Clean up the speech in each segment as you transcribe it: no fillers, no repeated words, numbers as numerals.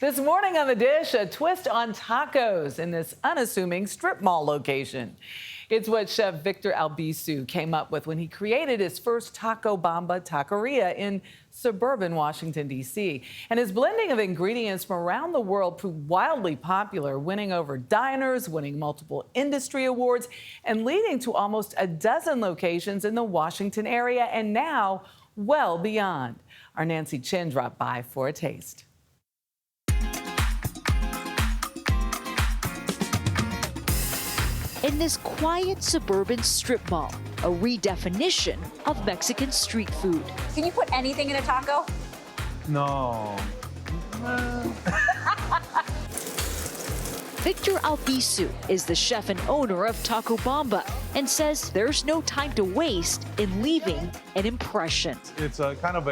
This morning on The Dish, a twist on tacos in this unassuming strip mall location. It's what Chef Victor Albisu came up with when he created his first Taco Bamba taqueria in suburban Washington, D.C. And his blending of ingredients from around the world proved wildly popular, winning over diners, winning multiple industry awards, and leading to almost a dozen locations in the Washington area, and now well beyond. Our Nancy Chen dropped by for a taste. In this quiet suburban strip mall, a redefinition of Mexican street food. Can you put anything in a taco? No. Victor Albisu is the chef and owner of Taco Bamba and says there's no time to waste in leaving an impression. It's a kind of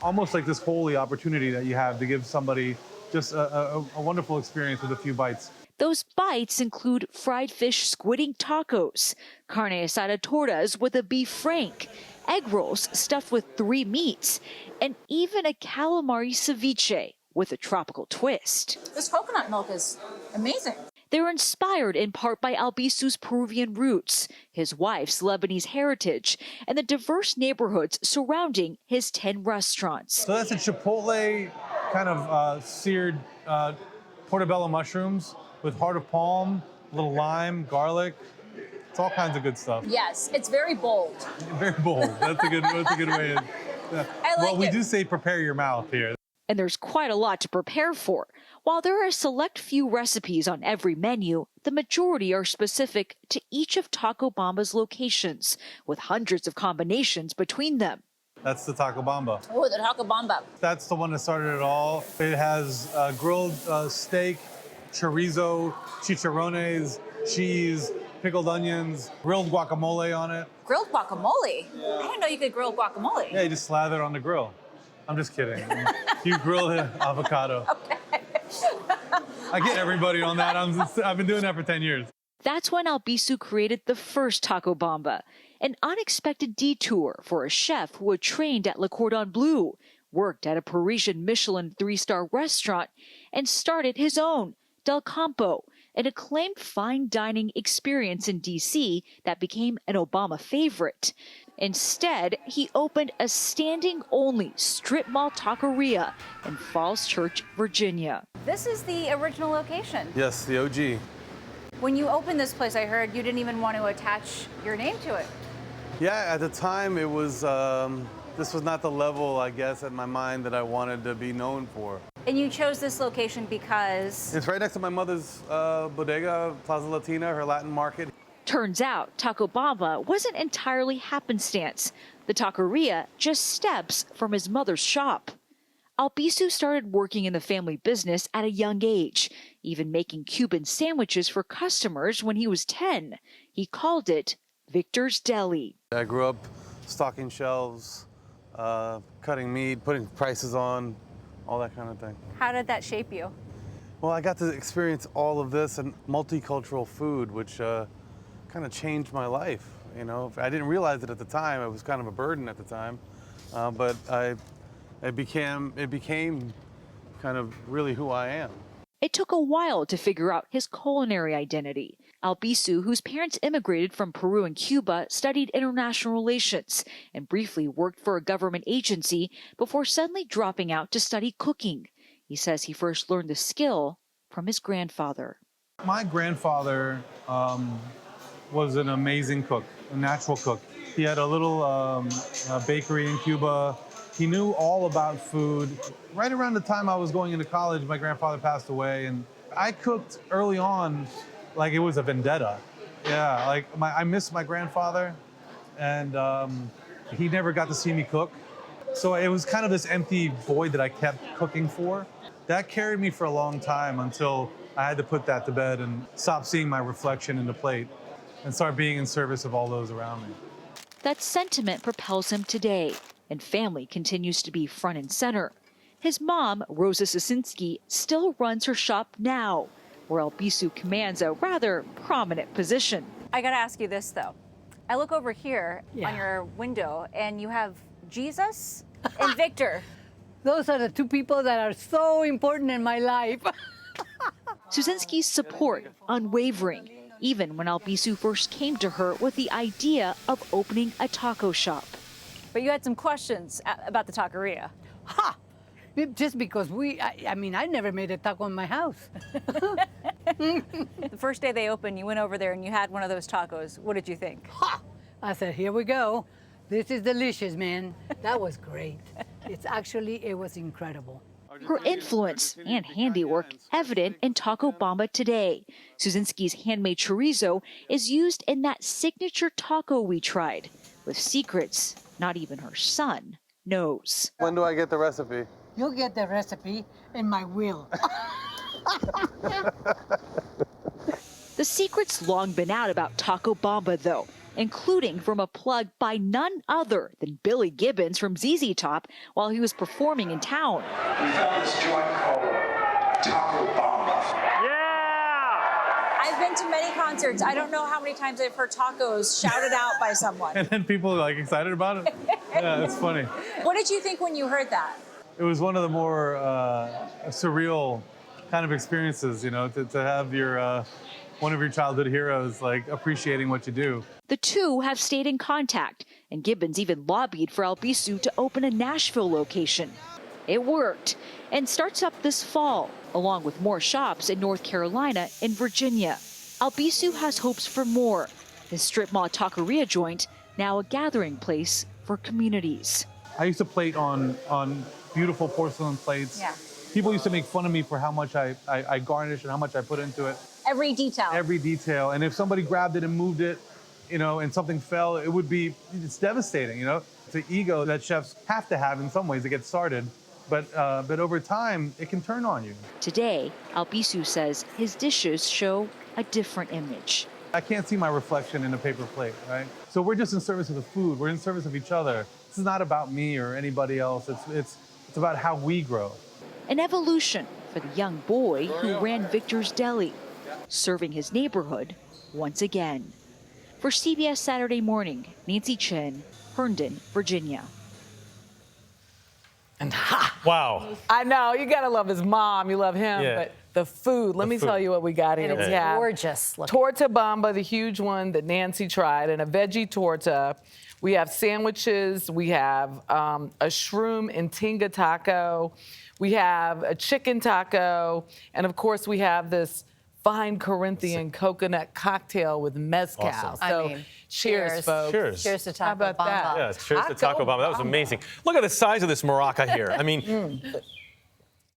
almost like this holy opportunity that you have to give somebody just a wonderful experience with a few bites. Those bites include fried fish squidding tacos, carne asada tortas with a beef frank, egg rolls stuffed with 3 meats, and even a calamari ceviche with a tropical twist. This coconut milk is amazing. They're inspired in part by Albisu's Peruvian roots, his wife's Lebanese heritage, and the diverse neighborhoods surrounding his 10 restaurants. So that's a chipotle kind of seared portobello mushrooms with heart of palm, a little lime, garlic. It's all kinds of good stuff. Yes, it's very bold. Very bold. That's a good way. Well, we do say prepare your mouth here. And there's quite a lot to prepare for. While there are a select few recipes on every menu, the majority are specific to each of Taco Bamba's locations, with hundreds of combinations between them. That's the Taco Bamba. Oh, the Taco Bamba. That's the one that started it all. It has grilled steak, chorizo, chicharrones, cheese, pickled onions, grilled guacamole on it. Grilled guacamole? I didn't know you could grill guacamole. Yeah, you just slather it on the grill. I'm just kidding. You grill the avocado. Okay. I get everybody on that. I've been doing that for 10 years. That's when Albisu created the first Taco Bamba, an unexpected detour for a chef who had trained at Le Cordon Bleu, worked at a Parisian Michelin 3-star restaurant, and started his own, Del Campo, an acclaimed fine dining experience in D.C. that became an Obama favorite. Instead, he opened a standing-only strip mall taqueria in Falls Church, Virginia. This is the original location. Yes, the OG. When you opened this place, I heard you didn't even want to attach your name to it. Yeah, at the time it was, this was not the level, I guess, in my mind that I wanted to be known for. And you chose this location because? It's right next to my mother's bodega, Plaza Latina, her Latin market. Turns out Taco Bamba wasn't entirely happenstance. The taqueria just steps from his mother's shop. Albisu started working in the family business at a young age, even making Cuban sandwiches for customers when he was 10. He called it Victor's Deli. I grew up stocking shelves, cutting meat, putting prices on, all that kind of thing. How did that shape you? Well, I got to experience all of this and multicultural food, which kind of changed my life. You know, I didn't realize it at the time. It was kind of a burden at the time, but it became kind of really who I am. It took a while to figure out his culinary identity. Albisu, whose parents immigrated from Peru and Cuba, studied international relations and briefly worked for a government agency before suddenly dropping out to study cooking. He says he first learned the skill from his grandfather. My grandfather was an amazing cook, a natural cook. He had a little bakery in Cuba. He knew all about food. Right around the time I was going into college, my grandfather passed away, and I cooked early on like it was a vendetta. Yeah, like I miss my grandfather, and he never got to see me cook. So it was kind of this empty void that I kept cooking for. That carried me for a long time until I had to put that to bed and stop seeing my reflection in the plate and start being in service of all those around me. That sentiment propels him today, and family continues to be front and center. His mom, Rosa Sosinski, still runs her shop now, where Albisu commands a rather prominent position. I gotta ask you this though. I look over here on your window and you have Jesus and Victor. Those are the two people that are so important in my life. Suzinski's support unwavering, even when Albisu first came to her with the idea of opening a taco shop. But you had some questions about the taqueria. Ha! Just because I mean, I never made a taco in my house. The first day they opened, you went over there and you had one of those tacos. What did you think? Ha! I said, here we go. This is delicious, man. That was great. It was incredible. Her influence and handiwork evident in Taco Bamba today. Suzinski's handmade chorizo is used in that signature taco we tried, with secrets not even her son knows. When do I get the recipe? You'll get the recipe in my will. The secret's long been out about Taco Bamba, though, including from a plug by none other than Billy Gibbons from ZZ Top while he was performing in town. We found this joint called Taco Bamba. I've been to many concerts. I don't know how many times I've heard tacos shouted out by someone. And then people are like excited about it. Yeah, it's funny. What did you think when you heard that? It was one of the more surreal kind of experiences, you know, to have your one of your childhood heroes like appreciating what you do. The two have stayed in contact, and Gibbons even lobbied for Albisu to open a Nashville location. It worked, and starts up this fall, along with more shops in North Carolina and Virginia. Albisu has hopes for more. His strip mall taqueria joint, now a gathering place for communities. I used to plate on beautiful porcelain plates. Yeah. People used to make fun of me for how much I garnish and how much I put into it. Every detail. Every detail. And if somebody grabbed it and moved it, you know, and something fell, it's devastating, you know? It's an ego that chefs have to have in some ways to get started. But over time, it can turn on you. Today, Albisu says his dishes show a different image. I can't see my reflection in a paper plate, right? So we're just in service of the food. We're in service of each other. This is not about me or anybody else. It's about how we grow. An evolution for the young boy who ran Victor's Deli, serving his neighborhood once again. For CBS Saturday Morning, Nancy Chen, Herndon, Virginia. And Wow. I know, you gotta love his mom, you love him, Yeah. but the food, let me tell you what we got here. And it's We have gorgeous looking. Torta Bamba, the huge one that Nancy tried, and a veggie torta. We have sandwiches, we have a shroom and tinga taco, we have a chicken taco, and of course we have this fine Corinthian coconut cocktail with mezcal. Awesome. So I mean, cheers, folks. Cheers. Cheers to Taco How about Bamba. that? Yeah, cheers to Taco Bamba. That was amazing. Look at the size of this maraca here. I mean,